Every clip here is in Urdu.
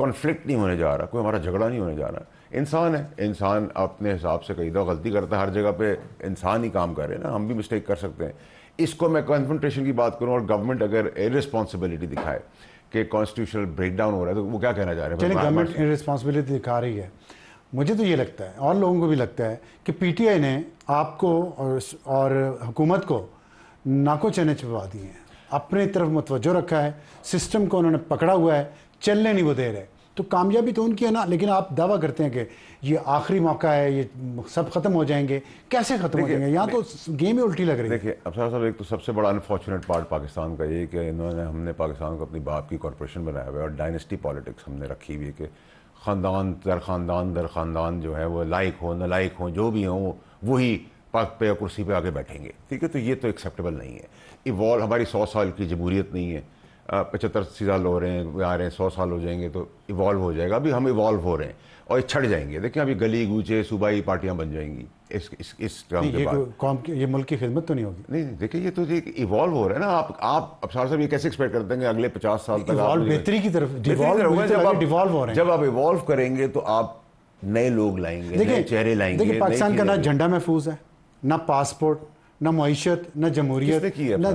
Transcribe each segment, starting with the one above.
کانفلکٹ نہیں ہونے جا رہا, کوئی ہمارا جھگڑا نہیں ہونے جا رہا. انسان ہے, انسان اپنے حساب سے کئی دفعہ غلطی کرتا ہے, ہر جگہ پہ انسان ہی کام کر رہے ہیں نا, ہم بھی مسٹیک کر سکتے ہیں. اس کو میں کنفرنٹیشن کی بات کروں اور گورنمنٹ اگر ارسپانسبلٹی دکھائے کہ کانسٹیٹیوشنل بریک ڈاؤن ہو رہا ہے تو وہ کیا کہنا چاہ رہے ہیں؟ چلیے گورنمنٹ ارسپانسبلٹی دکھا رہی ہے, مجھے تو یہ لگتا ہے اور لوگوں کو بھی لگتا ہے کہ پی ٹی آئی نے آپ کو اور حکومت کو ناکو چنے چبوا دیے ہیں, اپنے طرف متوجہ رکھا ہے, سسٹم کو انہوں نے پکڑا ہوا ہے, چلنے نہیں وہ دے رہے. تو کامیابی تو ان کی ہے نا, لیکن آپ دعویٰ کرتے ہیں کہ یہ آخری موقع ہے, یہ سب ختم ہو جائیں گے. کیسے ختم ہو جائیں گے؟ یہاں تو گیم ہی الٹی لگ رہی ہے. دیکھیے ابصار صاحب, ایک تو سب سے بڑا انفارچونیٹ پارٹ پاکستان کا یہ کہ ہم نے پاکستان کو اپنی باپ کی کارپوریشن بنایا ہوا ہے, اور ڈائنسٹی پالیٹکس ہم نے رکھی ہوئی ہے کہ خاندان در خاندان جو ہے وہ لائق ہو نہ لائق ہوں, جو بھی ہوں وہی پگ پہ یا کرسی پہ آگے بیٹھیں گے. ٹھیک ہے, تو یہ تو ایکسیپٹیبل نہیں ہے. ایوالو, ہماری 100 سال کی جمہوریت نہیں ہے, 75 سال ہو رہے ہیں, آ رہے ہیں, 100 سال ہو جائیں گے تو ایوالو ہو جائے گا. ابھی ہم ایوالو ہو رہے ہیں اور یہ چھڑ جائیں گے. دیکھیں ابھی گلی گوچے صوبائی پارٹیاں بن جائیں گی اس ٹرم کے بعد. قوم کی, یہ ملک کی خدمت تو نہیں ہوگی. نہیں دیکھیں, یہ تو ایوالو ہو رہا ہے نا. آپ ابصار صاحب یہ کیسے ایکسپیکٹ کرتے ہیں کہ اگلے 50 سال تک بہتری کی طرف ڈیوالو ہو رہے ہیں؟ جب آپ ایوالو کریں گے تو آپ نئے لوگ لائیں گے, نئے چہرے لائیں گے. دیکھیں پاکستان کا نہ جھنڈا محفوظ ہے, نہ پاسپورٹ, نہ معیشت, نہ جمہوریت, نہ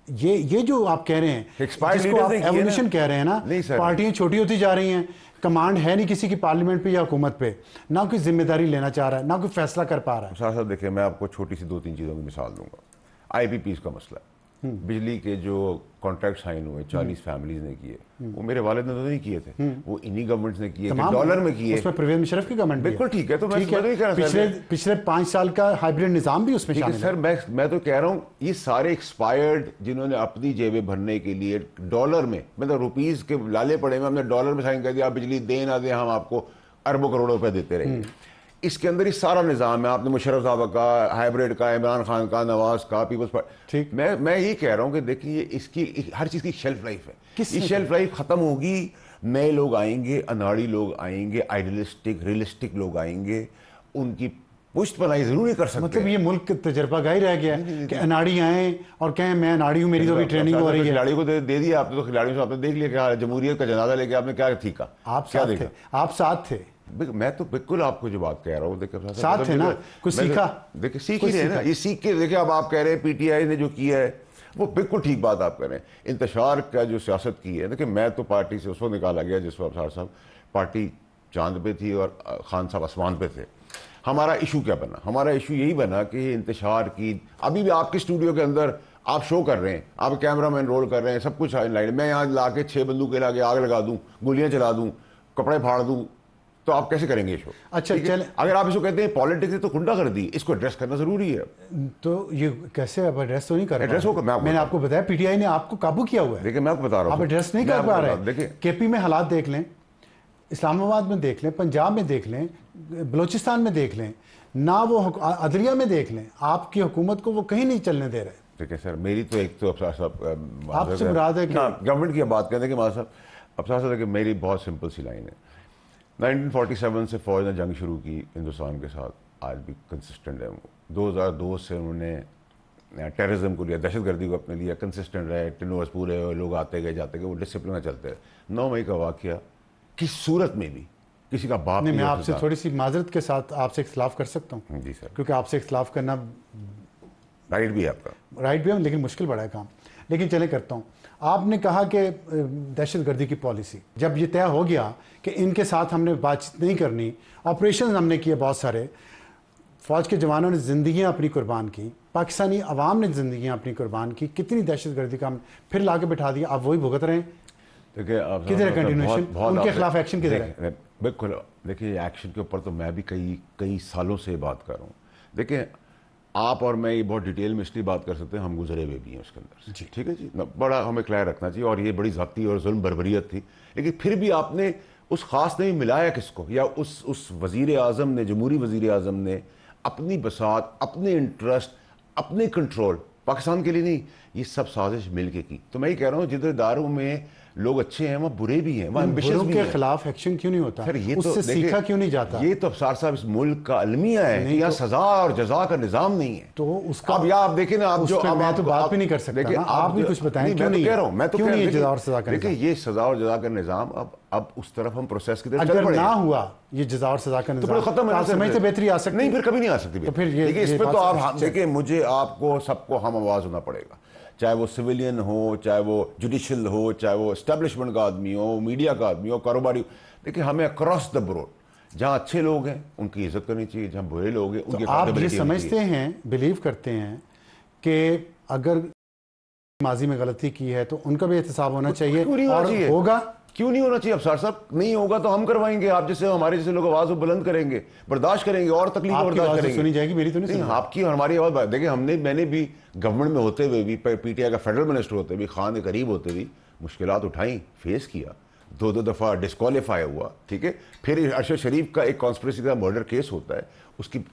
یہ جو آپ کہہ رہے ہیں جس کو آپ ایوولوشن کہہ رہے ہیں نا, پارٹیاں چھوٹی ہوتی جا رہی ہیں, کمانڈ ہے نہیں کسی کی پارلیمنٹ پہ یا حکومت پہ, نہ کوئی ذمہ داری لینا چاہ رہا ہے, نہ کوئی فیصلہ کر پا رہا ہے. صاحب دیکھیں, میں آپ کو چھوٹی سی 2-3 چیزوں کی مثال دوں گا. آئی پی پیز کا مسئلہ, بجلی کے جو کانٹریکٹ سائن ہوئے 40 فیملیز نے کیے, وہ میرے والد نے تو نہیں کیے تھے, وہ انہی گورنمنٹس نے کیے, ڈالر میں کیے. اس میں پرویز مشرف کی گورنمنٹ بالکل ٹھیک ہے, تو میں نہیں کہہ رہا پچھلے 5 سال کا ہائیبریڈ نظام بھی اس میں شامل ہے. سر میں تو کہہ رہا ہوں یہ سارے ایکسپائرڈ جنہوں نے اپنی جیبیں بھرنے کے لیے ڈالر میں, مطلب روپیز کے لالے پڑے میں, ہم نے ڈالر میں سائن کر دیا, آپ بجلی دیں نہ دیں ہم آپ کو اربوں کروڑوں روپے دیتے رہیں گے. اس کے اندر یہ سارا نظام ہے. آپ نے مشرف صاحب کا, ہائیبریڈ کا, عمران خان کا, نواز کا, پیپلز پارٹی. میں یہی کہہ رہا ہوں کہ دیکھیے اس کی ہر چیز کی شیلف لائف ہے. یہ شیلف لائف ختم ہوگی, نئے لوگ آئیں گے, اناڑی لوگ آئیں گے, آئیڈیلسٹک ریئلسٹک لوگ آئیں گے, ان کی پشت پناہی ضرور نہیں کر سکتے. مطلب یہ ملک تجربہ گاہی رہ گیا ہے کہ اناڑی آئیں اور کہیں میں اناڑی ہوں, میری تو ابھی ٹریننگ ہو رہی ہے. کھلاڑی کو دے دیا آپ نے, تو کھلاڑیوں سے آپ نے دیکھ لیا کہ جمہوریت کا جنازہ لے کے آپ نے کیا ٹھیکا. آپ ساتھ تھے. میں تو بالکل آپ کو جو بات کہہ رہا ہوں, دیکھیں ساتھ تھے نا, کچھ سیکھا. دیکھیں سیکھ ہی رہے نا, یہ سیکھ کے دیکھیں. اب آپ کہہ رہے ہیں پی ٹی آئی نے جو کیا ہے وہ بالکل ٹھیک بات آپ کہہ رہے ہیں. انتشار کا جو سیاست کی ہے, دیکھیں میں تو پارٹی سے اس وقت نکالا گیا جس وقت ابصار صاحب پارٹی چاند پہ تھی اور خان صاحب آسمان پہ تھے. ہمارا ایشو کیا بنا؟ ہمارا ایشو یہی بنا کہ انتشار کی, ابھی بھی آپ کے اسٹوڈیو کے اندر آپ شو کر رہے ہیں, آپ کیمرہ مین رول کر رہے ہیں, سب کچھ لائٹ, میں یہاں لا کے 6 بندوقیں لا کے آگ لگا دوں, گولیاں چلا دوں, کپڑے پھاڑ دوں, تو آپ کیسے کریں گے شو؟ اچھا چلیں, اگر آپ اس کو کہتے ہیں پالیٹکس نے تو کنڈا کر دی, اس کو ایڈریس کرنا ضروری ہے. تو یہ کیسے اب ایڈریس تو نہیں کر ایڈریس ہوگا. میں نے آپ کو بتایا پی ٹی آئی نے آپ کو قابو کیا ہوا ہے. دیکھیں میں آپ کو بتا رہا ہوں, آپ ایڈریس نہیں کر پا رہے. دیکھیں کے پی میں حالات دیکھ لیں, اسلام آباد میں دیکھ لیں, پنجاب میں دیکھ لیں, بلوچستان میں دیکھ لیں, نہ وہ عدلیہ میں دیکھ لیں, آپ کی حکومت کو وہ کہیں نہیں چلنے دے رہے. ٹھیک ہے سر, میری تو ایک تو ابصار صاحب آپ سے مراد ہے کہ گورنمنٹ کی بات کرتے ہیں کہ ماں صاحب, ابصار صاحب کہ میری بہت سمپل سی لائن ہے. 1947 سے فوج نے جنگ شروع کی ہندوستان کے ساتھ, آج بھی کنسسٹنٹ ہے. 2002 سے انہوں نے ٹیررزم کو لیا, دہشت گردی کو اپنے لیا, کنسسٹنٹ رہے, ٹینورس پورے ہوئے, لوگ آتے گئے جاتے گئے, وہ ڈسپلن میں چلتے رہے. 9 مئی کا واقعہ کس صورت میں بھی کسی کا باپ نہیں. میں آپ سے تھوڑی سی معذرت کے ساتھ آپ سے اختلاف کر سکتا ہوں. جی سر. کیونکہ آپ سے اختلاف کرنا رائٹ بھی ہے آپ کا, رائٹ بھی ہے, لیکن مشکل بڑا ہے کام. لیکن چلے کرتا ہوں. آپ نے کہا کہ دہشت گردی کی پالیسی جب یہ طے ہو گیا کہ ان کے ساتھ ہم نے بات چیت نہیں کرنی, آپریشن ہم نے کیے بہت سارے, فوج کے جوانوں نے زندگیاں اپنی قربان کی, پاکستانی عوام نے زندگیاں اپنی قربان کی, کتنی دہشت گردی کا ہم پھر لا کے بٹھا دیا, آپ وہی بھگت رہے ہیں. کدھر ہے کنٹینیوشن, ان کے خلاف ایکشن کدھر ہے؟ بالکل. دیکھیے ایکشن کے اوپر تو میں بھی کئی سالوں سے بات کر رہا ہوں. دیکھیں آپ اور میں یہ بہت ڈیٹیل میں اس لیے بات کر سکتے ہیں, ہم گزرے ہوئے بھی ہیں اس کے اندر. جی ٹھیک ہے جی, بڑا ہمیں کلیئر رکھنا چاہیے. اور یہ بڑی ذاتی اور ظلم بربریت تھی, لیکن پھر بھی آپ نے اس خاص نے ملایا کس کو, یا اس وزیر اعظم نے, جمہوری وزیر اعظم نے اپنی بساط, اپنے انٹرسٹ, اپنے کنٹرول, پاکستان کے لیے نہیں, یہ سب سازش مل کے کی. تو میں یہ کہہ رہا ہوں جدھر داروں میں لوگ اچھے ہیں، وہاں برے بھی ہیں، وہاں ایمبیشس بروں بھی کے ہیں. خلاف ایکشن کیوں نہیں ہوتا؟ سر یہ اس تو سے سیکھا کیوں نہیں جاتا؟ یہ تو افسار صاحب اس ملک کا المیہ ہے کہ یہاں سزا اور جزا کا نظام نہیں ہے. تو اس کا اب یا آپ دیکھیں نا، آپ جو میں تو بات بھی نہیں کر سکتا نا، آپ بھی کچھ بتائیں کیوں نہیں کہہ رہا ہوں، میں تو کیوں کہہ نہیں رہا جزا ہوں اور سزا کا دیکھیں نظام؟ یہ سزا اور جزا کا نظام اب اس طرف ہم پروسیس کی طرف چل اگر پڑے نہ ہیں ہوا یہ جزا اور سزا کا تو نظام پھر ختم ہے. آپ سمجھتے بہتری آ سکتی؟ نہیں، پھر کبھی نہیں آ سکتی. تو پھر یہ دیکھیں اس پہ تو آپ دیکھیں، مجھے آپ کو سب کو ہم آواز ہونا پڑے گا، چاہے وہ سویلین ہو، چاہے وہ جوڈیشل ہو، چاہے وہ اسٹیبلشمنٹ کا آدمی ہو، میڈیا کا آدمی ہو، کاروباری ہو. دیکھیں ہمیں اکراس دا بروڈ جہاں اچھے لوگ ہیں ان کی عزت کرنی چاہیے، جہاں برے لوگ ہیں ان کی آپ یہ اکاؤنٹیبلٹی ہونی چاہیے. سمجھتے ہیں، بلیو کرتے ہیں کہ اگر ماضی میں غلطی کی ہے تو ان کا بھی احتساب ہونا چاہیے کیوں نہیں ہونا اور چاہیے؟ ہوگا؟ کیوں نہیں ہونا چاہیے افسر صاحب؟ نہیں ہوگا تو ہم کروائیں گے. آپ جیسے ہمارے جیسے لوگ آواز بلند کریں گے، برداشت کریں گے، اور تکلیف آپ کی برداشت آواز کریں گے. سنی جائے گی، میری تو نہیں سنی. آپ کی اور ہماری آواز دیکھیں، میں نے بھی گورنمنٹ میں ہوتے ہوئے بھی، پی ٹی آئی کا فیڈرل منسٹر ہوتے ہوئے، خان کے قریب ہوتے ہوئے مشکلات اٹھائیں، فیس کیا، 2 دفعہ ڈسکوالیفائی ہوا. ٹھیک ہے، پھر ارشد شریف کا ایک کانسپریسی کا مرڈر کیس ہوتا ہے،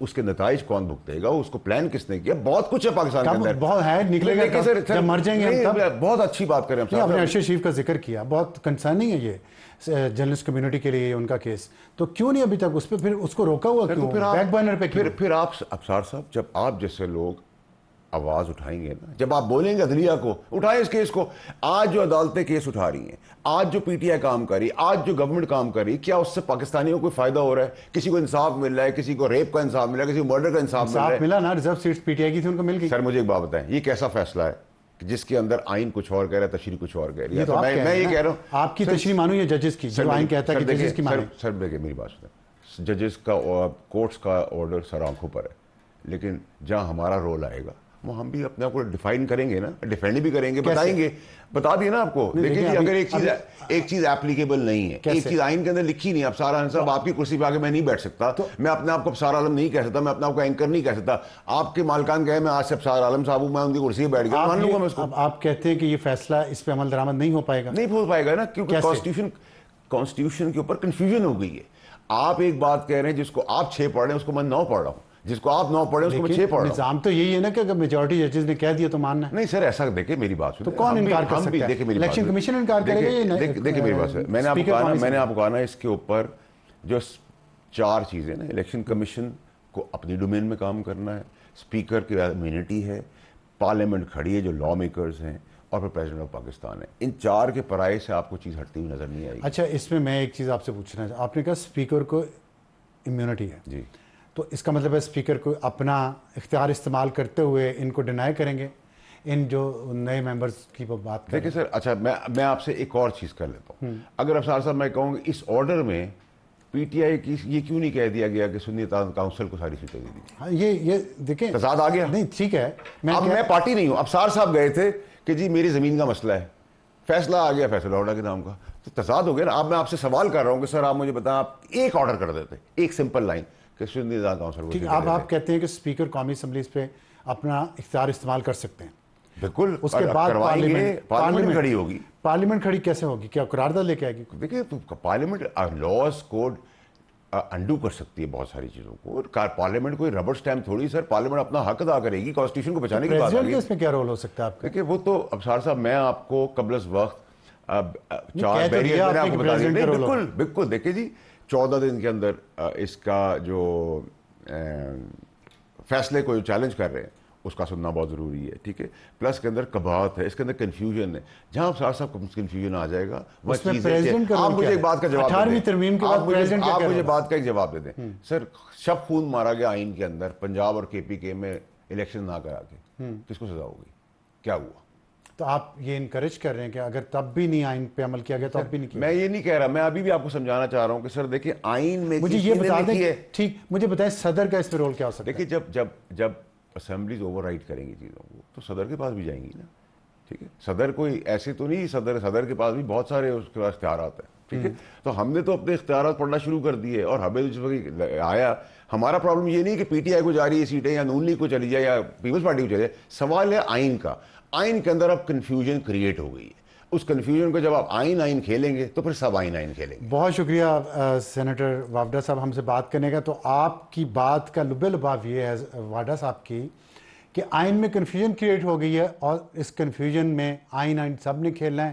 اس کے نتائج کون بھگتے گا، اس کو پلان کس نے کیا، بہت کچھ ہے پاکستان کے اندر. بہت ہے، نکلے گا جب مر جائیں گے ہم تب. بہت اچھی بات کریں آپ نے ارشد شریف کا ذکر کیا، بہت کنسرننگ ہے یہ جرنلسٹ کمیونٹی کے لیے ان کا کیس. تو کیوں نہیں ابھی تک اس پہ پھر اس کو روکا ہوا کیوں؟ بیک برنر پہ کیوں؟ پھر آپ افسار صاحب جب آپ جیسے لوگ آواز اٹھائیں گے نا، جب آپ بولیں گے عدلیہ کو اٹھائیں اس کیس کو. آج جو عدالتیں کیس اٹھا رہی ہیں، آج جو پی ٹی آئی کام کر رہی، آج جو گورنمنٹ کام کر رہی، کیا اس سے پاکستانیوں کو فائدہ ہو رہا ہے؟ کسی کو انصاف مل رہا ہے؟ کسی کو ریپ کا انصاف مل رہا ہے؟ کسی کو مرڈر کا انصاف مل رہا ہے؟ ملا نا، reserve seats P T I کی تھی، ان کو مل گئی. سر مجھے ایک بات بتائیں، یہ کیسا فیصلہ ہے جس کے اندر آئین کچھ اور کہہ رہا ہے، تشریح کچھ اور کہہ رہی ہے؟ تو میں یہ کہہ رہا ہوں آپ کی تشریح مانو یا ججز کی، جو آئین کہتا ہے کہ ججز کی مانیں. سر دیکھیں میری بات سنیں، ججز کا کورٹس کا آرڈر سر آنکھوں پر ہے، لیکن جہاں ہمارا رول آئے گا وہ ہم بھی اپنے آپ کو ڈیفائن کریں گے نا، ڈیفینڈ بھی کریں گے، بتائیں گے. بتا دیے نا آپ کو. دیکھیں جی، اگر ایک چیز اپلیکیبل نہیں ہے، ایک چیز آئین کے اندر لکھی نہیں ہے، افسار عالم صاحب آپ کی کرسی پہ آ کے میں نہیں بیٹھ سکتا، میں اپنے آپ کو افسار عالم نہیں کہہ سکتا، میں اپنے آپ کو اینکر نہیں کہہ سکتا. آپ کے مالکان کہے میں آج سے افسار عالم صاحب ہوں، میں ان کی کرسی پہ بیٹھ گیا، مان لوں گا میں اس کو. اب آپ کہتے ہیں کہ یہ فیصلہ اس پہ عمل درآمد نہیں ہو پائے گا؟ نہیں ہو پائے گا نا، کیونکہ کانسٹیٹیوشن کے اوپر کنفیوژن ہو گئی ہے. آپ ایک بات کہہ رہے ہیں جس کو آپ 6 پڑھ رہے ہیں، اس کو میں 9 پڑھ رہا ہوں، جس کو آپ 9 پڑھے اس کو میں 6 پڑھ رہا ہوں. نظام تو یہی ہے نا کہ اگر میجورٹی ججز نے کہہ دیا تو ماننا ہے. نہیں سر، ایسا دیکھیں میری بات سنیں، تو کون انکار کر سکتا ہے؟ الیکشن کمیشن انکار کرے گا؟ دیکھیں میری بات سنیں، میں نے آپ کو کہا نا اس کے اوپر جو 4 چیزیں نا، الیکشن کمیشن کو اپنی ڈومین میں کام کرنا ہے، اسپیکر کی امیونٹی ہے، پارلیمنٹ کھڑی ہے جو لا میکرز ہیں، اور پھر پریزیڈنٹ آف پاکستان ہے. ان 4 کے پرائے سے آپ کو چیز ہٹتی ہوئی نظر نہیں آئے گی. اچھا، اس میں ایک چیز آپ سے پوچھنا ہے، آپ نے کہا اسپیکر کو امیونٹی ہے، جی، تو اس کا مطلب ہے اسپیکر کو اپنا اختیار استعمال کرتے ہوئے ان کو ڈینائی کریں گے، ان جو نئے ممبرز کی وہ بات کریں؟ دیکھیں سر، اچھا میں آپ سے ایک اور چیز کر لیتا ہوں. اگر افسار صاحب میں کہوں گا اس آرڈر میں پی ٹی آئی کی یہ کیوں نہیں کہہ دیا گیا کہ سنی کاؤنسل کو ساری سیٹیں دے دی؟ یہ دیکھیں تضاد آ گیا. نہیں ٹھیک ہے، اب میں پارٹی نہیں ہوں. افسار صاحب گئے تھے کہ جی میری زمین کا مسئلہ ہے، فیصلہ آ گیا فیصلہ آرڈر کے نام کا، تو تضاد ہو گیا نا. اب میں آپ سے سوال کر رہا ہوں کہ سر آپ مجھے بتائیں، آپ ایک آرڈر کر دیتے، ایک سمپل لائن کہ سنی کاؤنسل کو. ٹھیک ہے، اب آپ کہتے ہیں کہ اسپیکر قومی اسمبلیز پہ اپنا اختیار استعمال کر سکتے ہیں. بالکل، اس کے بعد پارلیمنٹ کھڑی ہوگی. پارلیمنٹ کھڑی کیسے ہوگی؟ کیا قرارداد لے کے آئے گی؟ دیکھیں پارلیمنٹ لاز کوڈ انڈو کر سکتی ہے بہت ساری چیزوں کو. پارلیمنٹ کوئی ربڑ سٹیمپ تھوڑی، سر پارلیمنٹ اپنا حق ادا کرے گی، کانسٹیٹیوشن کو بچانے کی بات ہے. اس میں کیا رول ہو سکتا ہے آپ کا؟ دیکھیں وہ تو ابصار صاحب میں آپ کو قبل از وقت 4 بیریئر میں نے آپ کو بتا دیا. بالکل بالکل، دیکھیں جی 14 دن کے اندر اس کا جو فیصلے کو جو چیلنج کر رہے ہیں اس کا سننا بہت ضروری ہے. ٹھیک ہے، پلس کے اندر کباہت ہے، اس کے اندر کنفیوژن ہے. جہاں ابصار صاحب کنفیوژن آ جائے گا وہ چیز ہے. آپ مجھے ایک بات کا جواب دے دیں، آپ مجھے بات کا ایک جواب دے دیں. سر شب خون مارا گیا آئین کے اندر پنجاب اور کے پی کے میں الیکشن نہ کرا کے، کس کو سزا ہوگی؟ کیا ہوا؟ تو آپ یہ انکریج کر رہے ہیں کہ اگر تب بھی نہیں آئین پہ عمل کیا گیا تو اب بھی نہیں کیا؟ میں یہ نہیں کہہ رہا، میں ابھی بھی آپ کو سمجھانا چاہ رہا ہوں کہ سر دیکھیں آئین میں مجھے یہ بتا دیں. ٹھیک، مجھے بتائیں صدر کا اس پہ رول کیا ہو سکتا ہے؟ دیکھیں جب اسمبلیز اوور رائٹ کریں گی چیزوں کو تو صدر کے پاس بھی جائیں گی نا. ٹھیک ہے، صدر کوئی ایسے تو نہیں، صدر کے پاس بھی بہت سارے اس کے پاس اختیارات ہیں. ٹھیک ہے، تو ہم نے تو اپنے اختیارات پڑھنا شروع کر دیے، اور ہمیں جس وقت آیا ہمارا پرابلم یہ نہیں کہ پی ٹی آئی کو جا رہی ہے سیٹیں یا نون لیگ کو چلی جائے یا پیپلز پارٹی کو چلی جائے. سوال ہے آئین کا. آئین کے اندر اب کنفیوژن کریٹ ہو گئی ہے. اس کنفیوژن کو جب آپ آئین کھیلیں گے تو پھر سب آئین کھیلیں گے. بہت شکریہ سینیٹر وافدہ صاحب ہم سے بات کرنے کا. تو آپ کی بات کا لب لباب یہ ہے وافدہ صاحب کی کہ آئین میں کنفیوژن کریٹ ہو گئی ہے، اور اس کنفیوژن میں آئین سب نے کھیلنا ہے.